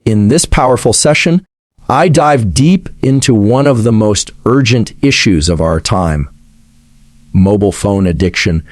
In this powerful session, I dive deep into one of the most urgent issues of our time, mobile phone addiction,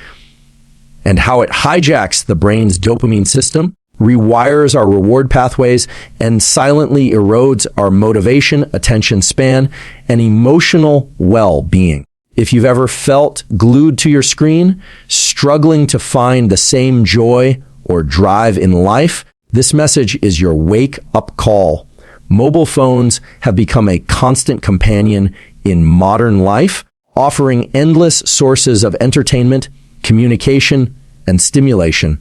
and how it hijacks the brain's dopamine system, rewires our reward pathways, and silently erodes our motivation, attention span, and emotional well-being. If you've ever felt glued to your screen, struggling to find the same joy or drive in life, this message is your wake-up call. Mobile phones have become a constant companion in modern life, offering endless sources of entertainment, communication, and stimulation.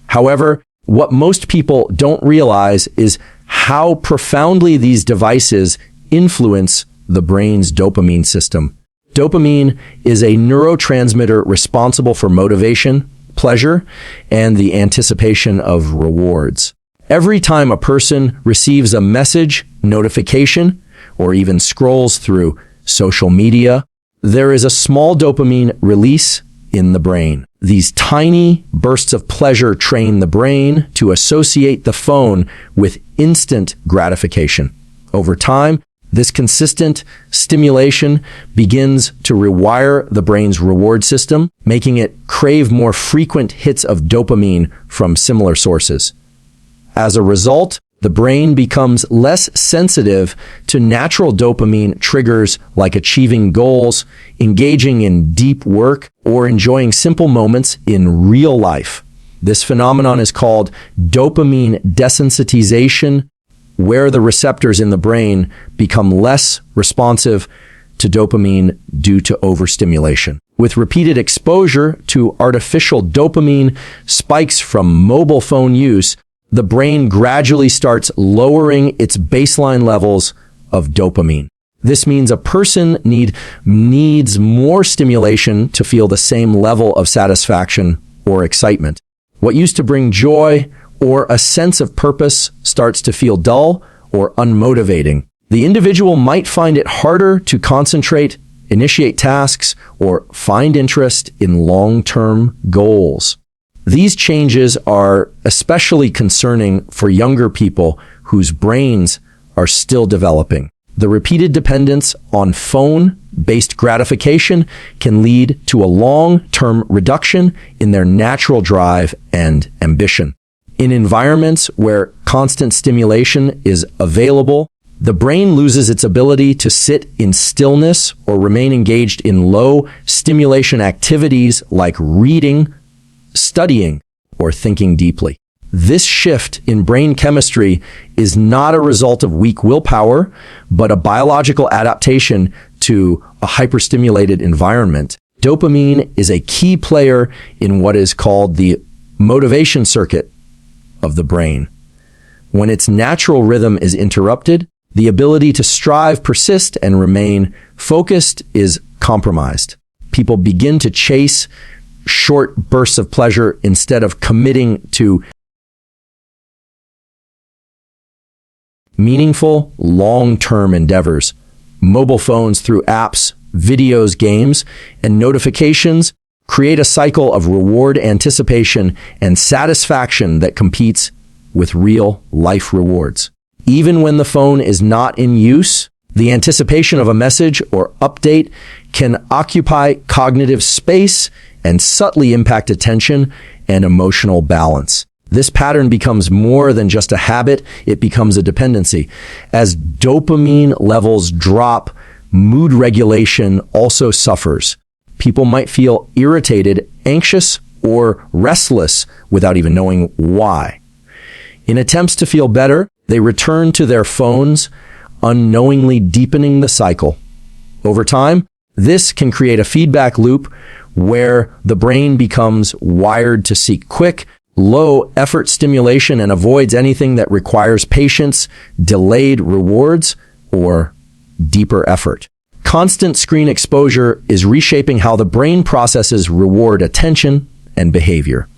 However, what most people don't realize is how profoundly these devices influence the brain's dopamine system. Dopamine is a neurotransmitter responsible for motivation, pleasure, and the anticipation of rewards. Every time a person receives a message, notification, or even scrolls through social media, there is a small dopamine release in the brain. These tiny bursts of pleasure train the brain to associate the phone with instant gratification. Over time, this consistent stimulation begins to rewire the brain's reward system, making it crave more frequent hits of dopamine from similar sources. As a result, the brain becomes less sensitive to natural dopamine triggers like achieving goals, engaging in deep work, or enjoying simple moments in real life. This phenomenon is called dopamine desensitization, where the receptors in the brain become less responsive to dopamine due to overstimulation. With repeated exposure to artificial dopamine spikes from mobile phone use, the brain gradually starts lowering its baseline levels of dopamine. This means a person needs more stimulation to feel the same level of satisfaction or excitement. What used to bring joy or a sense of purpose starts to feel dull or unmotivating. The individual might find it harder to concentrate, initiate tasks, or find interest in long-term goals. These changes are especially concerning for younger people whose brains are still developing. The repeated dependence on phone-based gratification can lead to a long-term reduction in their natural drive and ambition. In environments where constant stimulation is available, the brain loses its ability to sit in stillness or remain engaged in low-stimulation activities like reading, studying, or thinking deeply. This shift in brain chemistry is not a result of weak willpower, but a biological adaptation to a hyperstimulated environment. Dopamine is a key player in what is called the motivation circuit of the brain. When its natural rhythm is interrupted, the ability to strive, persist, and remain focused is compromised. People begin to chase short bursts of pleasure instead of committing to meaningful, long-term endeavors. Mobile phones through apps, videos, games, and notifications create a cycle of reward anticipation and satisfaction that competes with real-life rewards. Even when the phone is not in use, the anticipation of a message or update can occupy cognitive space and subtly impact attention and emotional balance. This pattern becomes more than just a habit, it becomes a dependency. As dopamine levels drop, mood regulation also suffers. People might feel irritated, anxious, or restless without even knowing why. In attempts to feel better, they return to their phones, unknowingly deepening the cycle. Over time, this can create a feedback loop where the brain becomes wired to seek quick, low-effort stimulation and avoids anything that requires patience, delayed rewards, or deeper effort. Constant screen exposure is reshaping how the brain processes reward attention and behavior.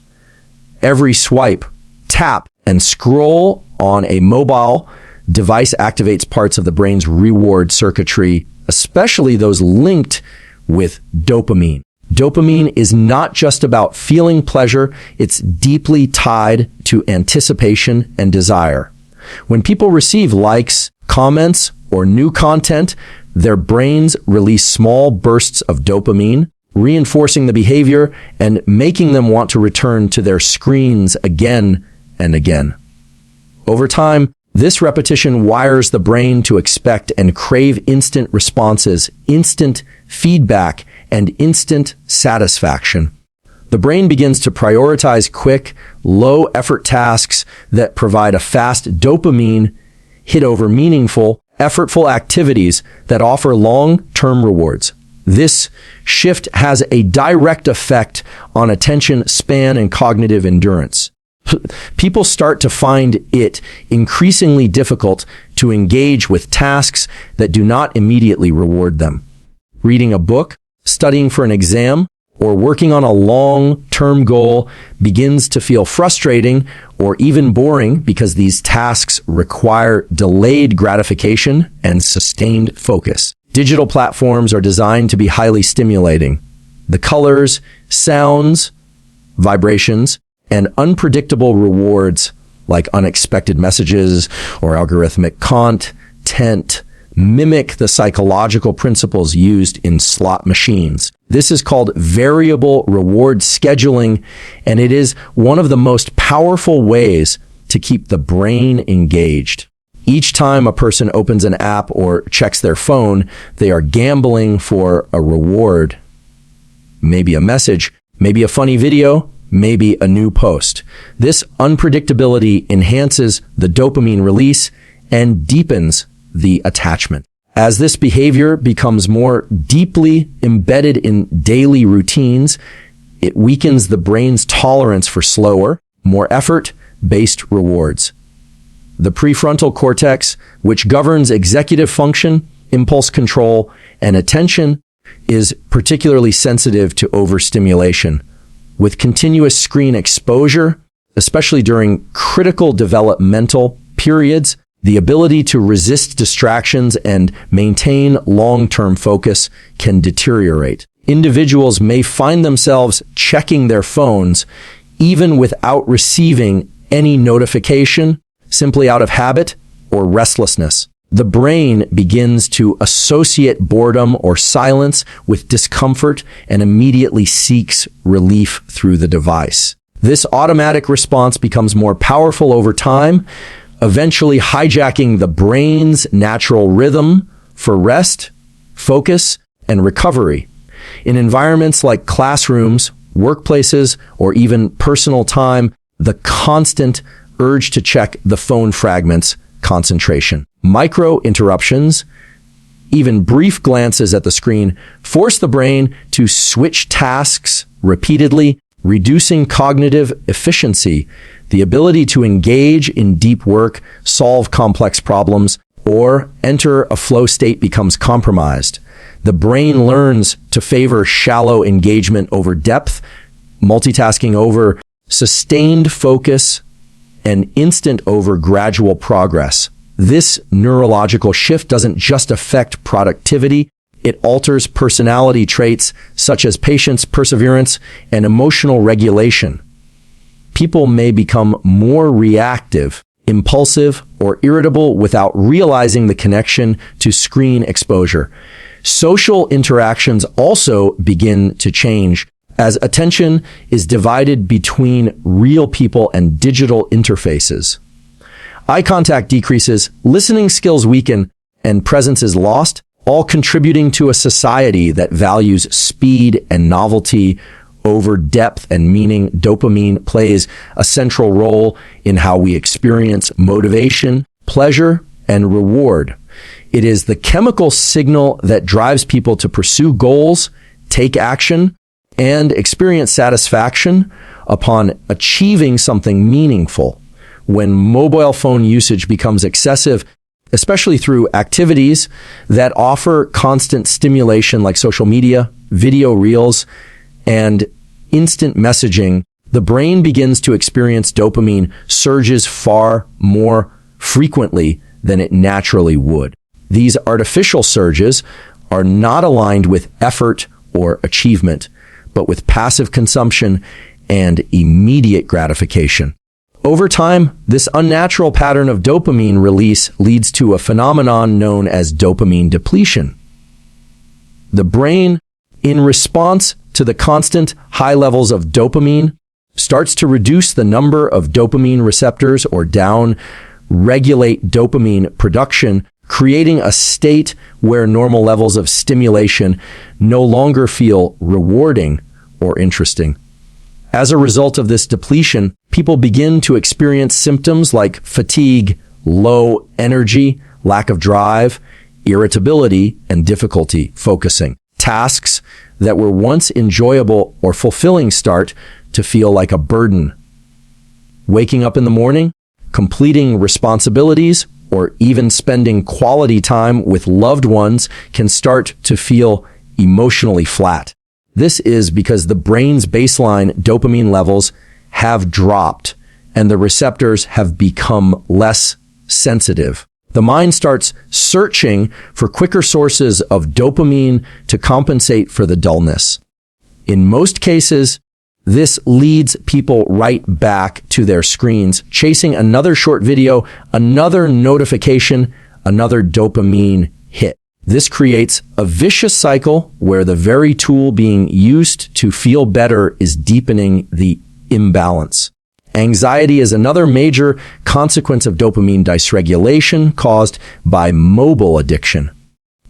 Every swipe, tap, and scroll on a mobile device activates parts of the brain's reward circuitry, especially those linked with dopamine. Dopamine is not just about feeling pleasure, it's deeply tied to anticipation and desire. When people receive likes, comments, or new content, their brains release small bursts of dopamine, reinforcing the behavior and making them want to return to their screens again and again. Over time, this repetition wires the brain to expect and crave instant responses, instant feedback, and instant satisfaction. The brain begins to prioritize quick, low-effort tasks that provide a fast dopamine hit over meaningful, effortful activities that offer long-term rewards. This shift has a direct effect on attention span and cognitive endurance. People start to find it increasingly difficult to engage with tasks that do not immediately reward them. Reading a book, studying for an exam, or working on a long-term goal begins to feel frustrating or even boring because these tasks require delayed gratification and sustained focus. Digital platforms are designed to be highly stimulating. The colors, sounds, vibrations, and unpredictable rewards like unexpected messages or algorithmic content mimic the psychological principles used in slot machines. This is called variable reward scheduling, and it is one of the most powerful ways to keep the brain engaged. Each time a person opens an app or checks their phone, they are gambling for a reward. Maybe a message, maybe a funny video, maybe a new post. This unpredictability enhances the dopamine release and deepens the attachment. As this behavior becomes more deeply embedded in daily routines, it weakens the brain's tolerance for slower, more effort-based rewards. The prefrontal cortex, which governs executive function, impulse control, and attention, is particularly sensitive to overstimulation. With continuous screen exposure, especially during critical developmental periods, the ability to resist distractions and maintain long-term focus can deteriorate. Individuals may find themselves checking their phones even without receiving any notification, simply out of habit or restlessness. The brain begins to associate boredom or silence with discomfort and immediately seeks relief through the device. This automatic response becomes more powerful over time, eventually hijacking the brain's natural rhythm for rest, focus, and recovery. In environments like classrooms, workplaces, or even personal time, the constant urge to check the phone fragments concentration. Micro interruptions, even brief glances at the screen, force the brain to switch tasks repeatedly, reducing cognitive efficiency. The ability to engage in deep work, solve complex problems, or enter a flow state becomes compromised. The brain learns to favor shallow engagement over depth, multitasking over sustained focus, and instant over gradual progress. This neurological shift doesn't just affect productivity, it alters personality traits such as patience, perseverance, and emotional regulation. People may become more reactive, impulsive, or irritable without realizing the connection to screen exposure. Social interactions also begin to change as attention is divided between real people and digital interfaces. Eye contact decreases, listening skills weaken, and presence is lost, all contributing to a society that values speed and novelty over depth and meaning. Dopamine plays a central role in how we experience motivation, pleasure, and reward. It is the chemical signal that drives people to pursue goals, take action, and experience satisfaction upon achieving something meaningful. When mobile phone usage becomes excessive, especially through activities that offer constant stimulation like social media, video reels, and instant messaging, the brain begins to experience dopamine surges far more frequently than it naturally would. These artificial surges are not aligned with effort or achievement, but with passive consumption and immediate gratification. Over time, this unnatural pattern of dopamine release leads to a phenomenon known as dopamine depletion. The brain, in response to the constant high levels of dopamine, starts to reduce the number of dopamine receptors or down-regulate dopamine production, creating a state where normal levels of stimulation no longer feel rewarding or interesting. As a result of this depletion, people begin to experience symptoms like fatigue, low energy, lack of drive, irritability, and difficulty focusing. Tasks that were once enjoyable or fulfilling start to feel like a burden. Waking up in the morning, completing responsibilities, or even spending quality time with loved ones can start to feel emotionally flat. This is because the brain's baseline dopamine levels have dropped and the receptors have become less sensitive. The mind starts searching for quicker sources of dopamine to compensate for the dullness. In most cases, this leads people right back to their screens, chasing another short video, another notification, another dopamine hit. This creates a vicious cycle where the very tool being used to feel better is deepening the imbalance. Anxiety is another major consequence of dopamine dysregulation caused by mobile addiction.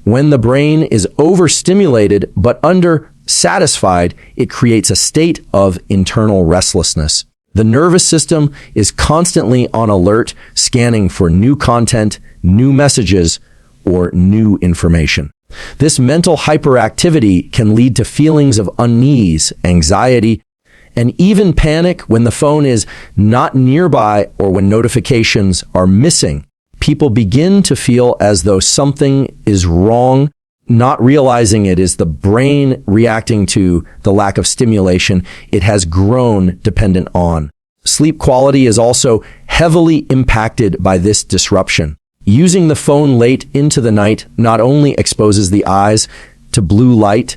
When the brain is overstimulated but undersatisfied, it creates a state of internal restlessness. The nervous system is constantly on alert, scanning for new content, new messages, or new information. This mental hyperactivity can lead to feelings of unease, anxiety, and even panic when the phone is not nearby or when notifications are missing. People begin to feel as though something is wrong, not realizing it is the brain reacting to the lack of stimulation it has grown dependent on. Sleep quality is also heavily impacted by this disruption. Using the phone late into the night not only exposes the eyes to blue light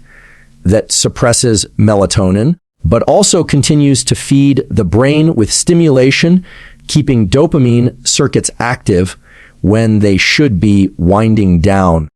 that suppresses melatonin, but also continues to feed the brain with stimulation, keeping dopamine circuits active when they should be winding down.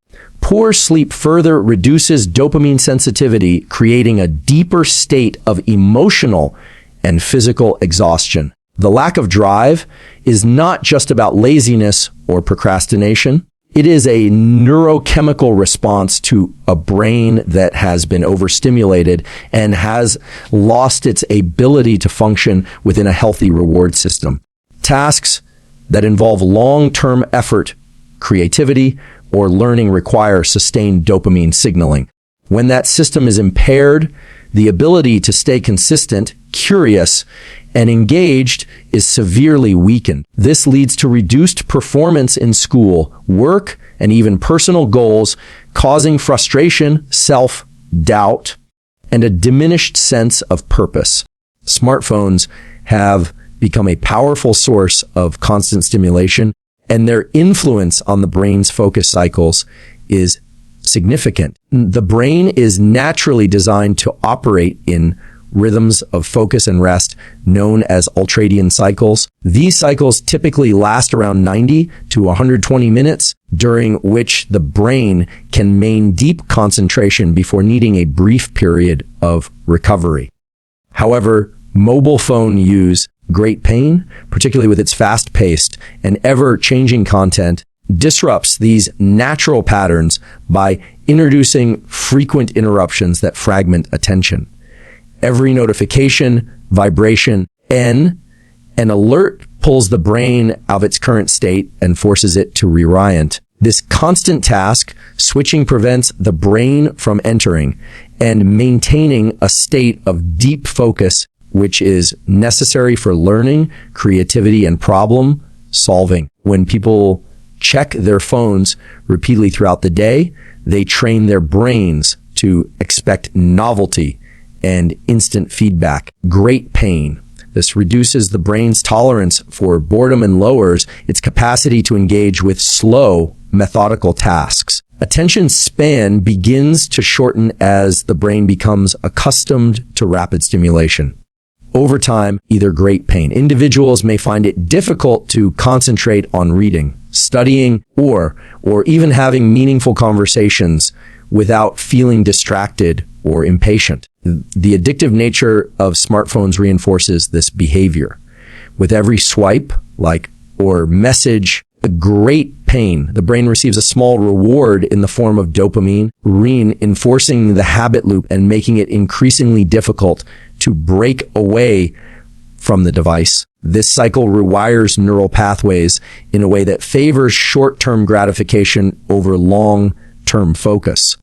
Poor sleep further reduces dopamine sensitivity, creating a deeper state of emotional and physical exhaustion. The lack of drive is not just about laziness or procrastination. It is a neurochemical response to a brain that has been overstimulated and has lost its ability to function within a healthy reward system. Tasks that involve long-term effort, creativity, or learning require sustained dopamine signaling. When that system is impaired, the ability to stay consistent, curious, and engaged is severely weakened. This leads to reduced performance in school, work, and even personal goals, causing frustration, self-doubt, and a diminished sense of purpose. Smartphones have become a powerful source of constant stimulation, and their influence on the brain's focus cycles is significant. The brain is naturally designed to operate in rhythms of focus and rest known as ultradian cycles. These cycles typically last around 90 to 120 minutes, during which the brain can maintain deep concentration before needing a brief period of recovery. However, mobile phone use, great pain, particularly with its fast-paced and ever-changing content, disrupts these natural patterns by introducing frequent interruptions that fragment attention. Every notification, vibration, and an alert pulls the brain out of its current state and forces it to reorient. This constant task switching prevents the brain from entering and maintaining a state of deep focus, which is necessary for learning, creativity, and problem solving. When people check their phones repeatedly throughout the day, they train their brains to expect novelty and instant feedback. Great pain. This reduces the brain's tolerance for boredom and lowers its capacity to engage with slow, methodical tasks. Attention span begins to shorten as the brain becomes accustomed to rapid stimulation. Over time, either great pain. Individuals may find it difficult to concentrate on reading, studying, or even having meaningful conversations without feeling distracted or impatient. The addictive nature of smartphones reinforces this behavior. With every swipe, or message, a great pain, the brain receives a small reward in the form of dopamine, reinforcing the habit loop and making it increasingly difficult to break away from the device. This cycle rewires neural pathways in a way that favors short-term gratification over long-term focus.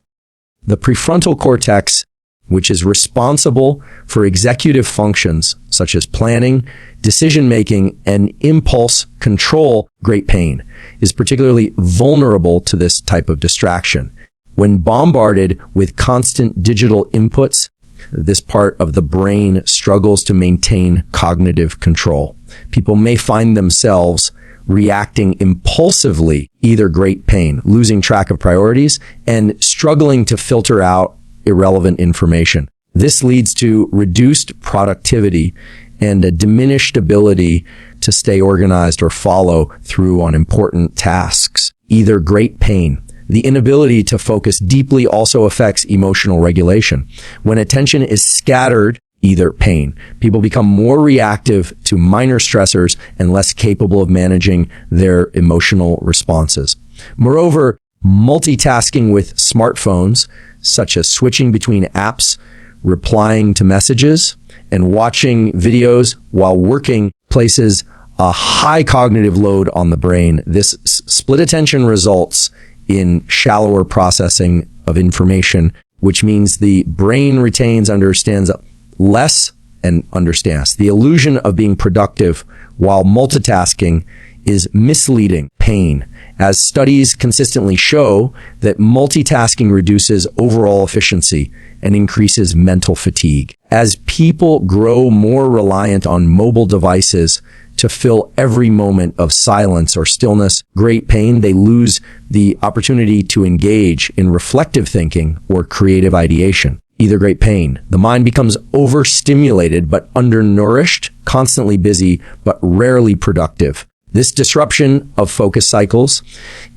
The prefrontal cortex, which is responsible for executive functions such as planning, decision-making, and impulse control, great pain, is particularly vulnerable to this type of distraction. When bombarded with constant digital inputs, this part of the brain struggles to maintain cognitive control. People may find themselves reacting impulsively, either great pain, losing track of priorities, and struggling to filter out irrelevant information. This leads to reduced productivity and a diminished ability to stay organized or follow through on important tasks. Either great pain. The inability to focus deeply also affects emotional regulation. When attention is scattered, either pain. People become more reactive to minor stressors and less capable of managing their emotional responses. Moreover, multitasking with smartphones, such as switching between apps, replying to messages, and watching videos while working, places a high cognitive load on the brain. This split attention results in shallower processing of information, which means the brain retains, understands less, and understands. The illusion of being productive while multitasking is misleading. Pain. As studies consistently show that multitasking reduces overall efficiency and increases mental fatigue. As people grow more reliant on mobile devices to fill every moment of silence or stillness, great pain, they lose the opportunity to engage in reflective thinking or creative ideation. Either great pain. The mind becomes overstimulated but undernourished, constantly busy but rarely productive. This disruption of focus cycles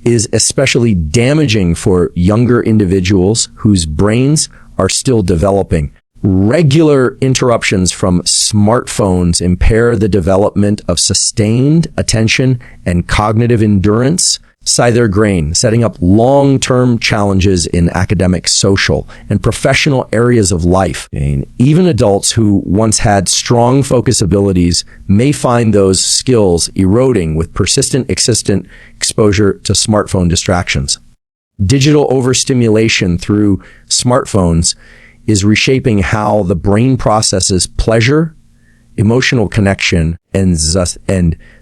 is especially damaging for younger individuals whose brains are still developing. Regular interruptions from smartphones impair the development of sustained attention and cognitive endurance, setting up long-term challenges in academic, social, and professional areas of life. And even adults who once had strong focus abilities may find those skills eroding with persistent exposure to smartphone distractions. Digital overstimulation through smartphones is reshaping how the brain processes pleasure, emotional connection, and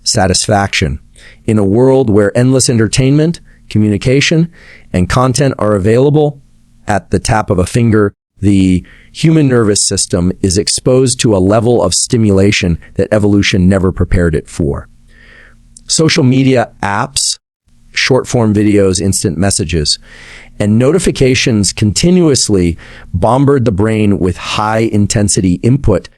satisfaction. In a world where endless entertainment, communication, and content are available at the tap of a finger, the human nervous system is exposed to a level of stimulation that evolution never prepared it for. Social media apps, short-form videos, instant messages, and notifications continuously bombard the brain with high-intensity input,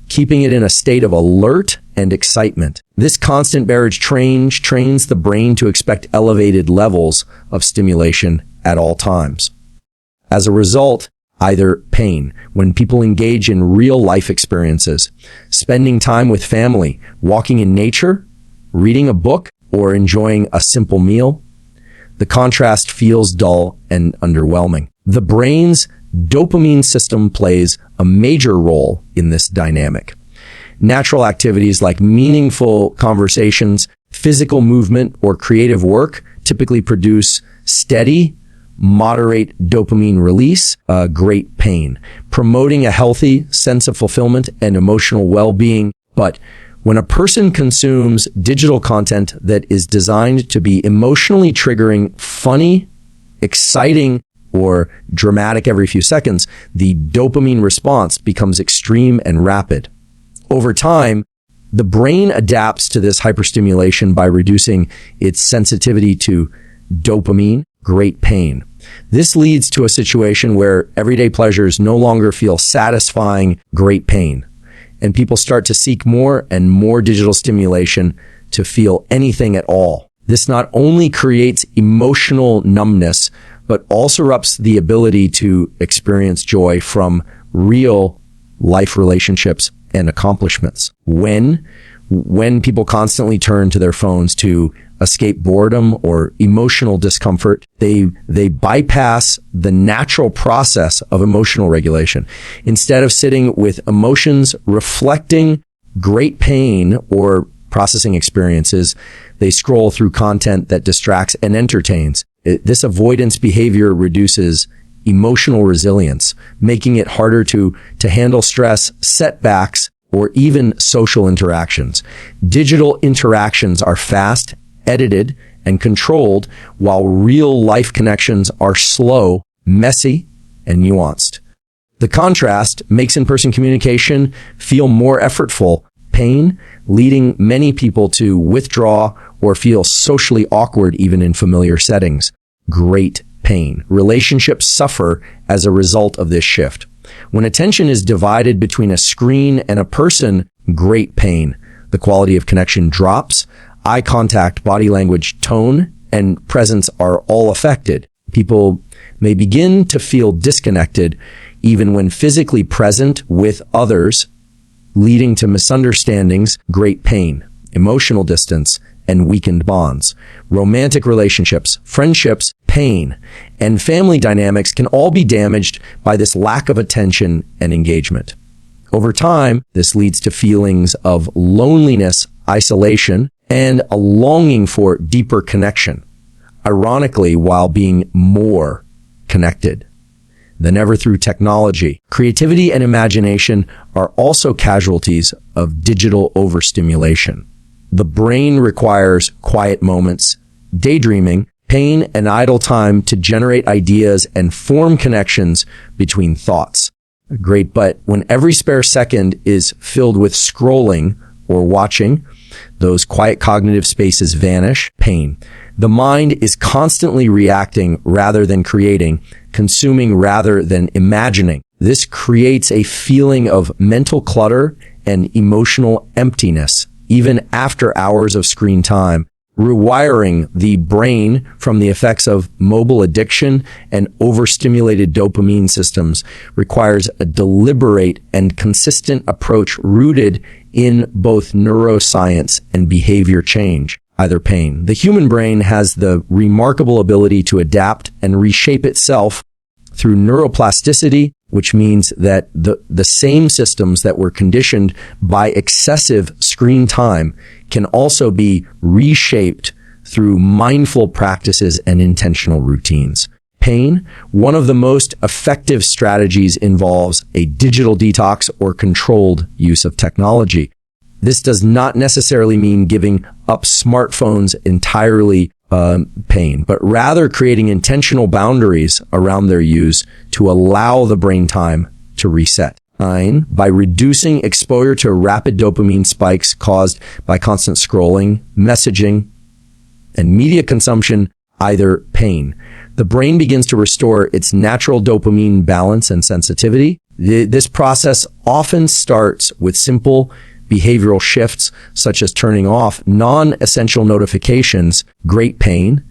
keeping it in a state of alert and excitement. This constant barrage trains the brain to expect elevated levels of stimulation at all times. As a result, either pain, when people engage in real life experiences, spending time with family, walking in nature, reading a book, or enjoying a simple meal, the contrast feels dull and underwhelming. The brain's dopamine system plays a major role in this dynamic. Natural activities like meaningful conversations, physical movement, or creative work typically produce steady, moderate dopamine release, great pain, promoting a healthy sense of fulfillment and emotional well-being. But when a person consumes digital content that is designed to be emotionally triggering, funny, exciting, or dramatic every few seconds, the dopamine response becomes extreme and rapid. Over time, the brain adapts to this hyperstimulation by reducing its sensitivity to dopamine, great pain. This leads to a situation where everyday pleasures no longer feel satisfying, great pain, and people start to seek more and more digital stimulation to feel anything at all. This not only creates emotional numbness, but also disrupts the ability to experience joy from real life relationships and accomplishments. When people constantly turn to their phones to escape boredom or emotional discomfort, they bypass the natural process of emotional regulation. Instead of sitting with emotions, reflecting great pain, or processing experiences, they scroll through content that distracts and entertains. This avoidance behavior reduces emotional resilience, making it harder to handle stress, setbacks, or even social interactions. Digital interactions are fast, edited, and controlled, while real life connections are slow, messy, and nuanced. The contrast makes in-person communication feel more effortful, pain, leading many people to withdraw or feel socially awkward even in familiar settings. Great pain. Relationships suffer as a result of this shift. When attention is divided between a screen and a person, great pain. The quality of connection drops. Eye contact, body language, tone, and presence are all affected. People may begin to feel disconnected even when physically present with others, leading to misunderstandings, great pain, emotional distance, and weakened bonds. Romantic relationships, friendships, pain, and family dynamics can all be damaged by this lack of attention and engagement. Over time, this leads to feelings of loneliness, isolation, and a longing for deeper connection, ironically, while being more connected than ever through technology. Creativity and imagination are also casualties of digital overstimulation. The brain requires quiet moments, daydreaming, pain, and idle time to generate ideas and form connections between thoughts. Great, but when every spare second is filled with scrolling or watching, those quiet cognitive spaces vanish. Pain. The mind is constantly reacting rather than creating, consuming rather than imagining. This creates a feeling of mental clutter and emotional emptiness, even after hours of screen time. Rewiring the brain from the effects of mobile addiction and overstimulated dopamine systems requires a deliberate and consistent approach rooted in both neuroscience and behavior change. Either pain. The human brain has the remarkable ability to adapt and reshape itself through neuroplasticity, which means that the same systems that were conditioned by excessive screen time can also be reshaped through mindful practices and intentional routines. Pain. One of the most effective strategies involves a digital detox or controlled use of technology. This does not necessarily mean giving up smartphones entirely, pain, but rather creating intentional boundaries around their use to allow the brain time to reset. 9. By reducing exposure to rapid dopamine spikes caused by constant scrolling, messaging, and media consumption, either pain. The brain begins to restore its natural dopamine balance and sensitivity. This process often starts with simple behavioral shifts, such as turning off non-essential notifications, great pain,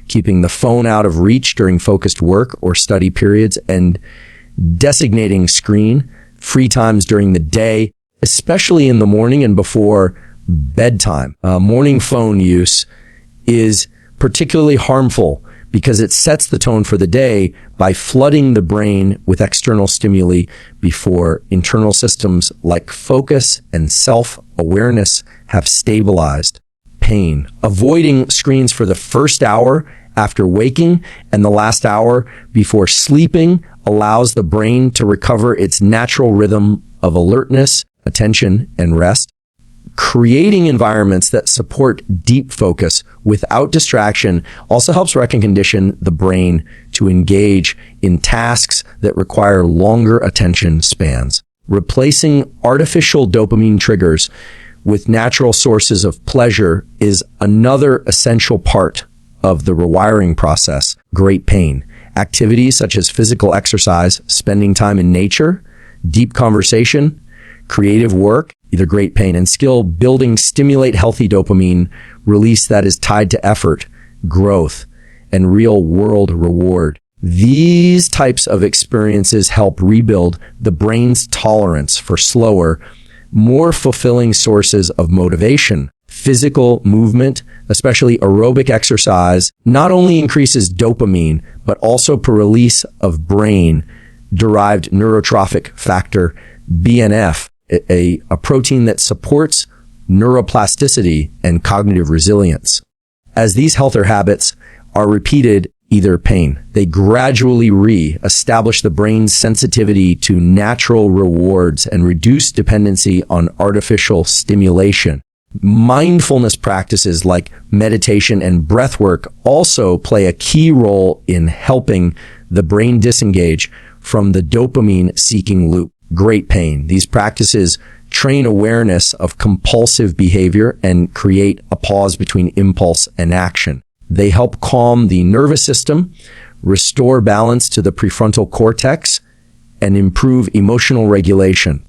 keeping the phone out of reach during focused work or study periods, and designating screen-free times during the day, especially in the morning and before bedtime. Morning phone use is particularly harmful because it sets the tone for the day by flooding the brain with external stimuli before internal systems like focus and self-awareness have stabilized. Pain. Avoiding screens for the first hour after waking and the last hour before sleeping allows the brain to recover its natural rhythm of alertness, attention, and rest. Creating environments that support deep focus without distraction also helps recondition the brain to engage in tasks that require longer attention spans. Replacing artificial dopamine triggers with natural sources of pleasure is another essential part of the rewiring process. Great pain. Activities such as physical exercise, spending time in nature, deep conversation, creative work, either great pain, and skill building stimulate healthy dopamine release that is tied to effort, growth, and real world reward. These types of experiences help rebuild the brain's tolerance for slower, more fulfilling sources of motivation. Physical movement, especially aerobic exercise, not only increases dopamine, but also per release of brain-derived neurotrophic factor, BNF, a protein that supports neuroplasticity and cognitive resilience. As these healthier habits are repeated, either pain, they gradually re-establish the brain's sensitivity to natural rewards and reduce dependency on artificial stimulation. Mindfulness practices like meditation and breath work also play a key role in helping the brain disengage from the dopamine-seeking loop. Great pain. These practices train awareness of compulsive behavior and create a pause between impulse and action. They help calm the nervous system, restore balance to the prefrontal cortex, and improve emotional regulation.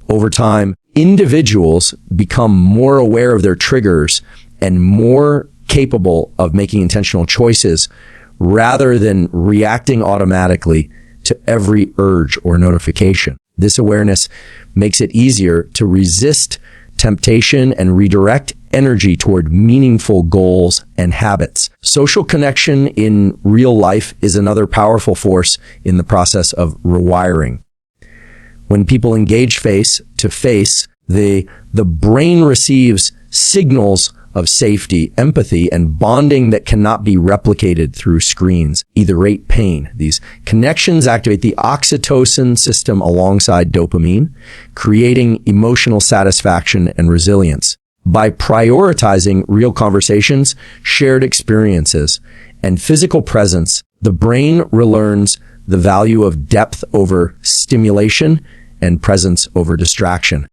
Over time, individuals become more aware of their triggers and more capable of making intentional choices rather than reacting automatically to every urge or notification. This awareness makes it easier to resist temptation and redirect energy toward meaningful goals and habits. Social connection in real life is another powerful force in the process of rewiring. When people engage face to face, the brain receives signals of safety, empathy, and bonding that cannot be replicated through screens, either rate pain. These connections activate the oxytocin system alongside dopamine, creating emotional satisfaction and resilience. By prioritizing real conversations, shared experiences, and physical presence, the brain relearns the value of depth over stimulation and presence over distraction.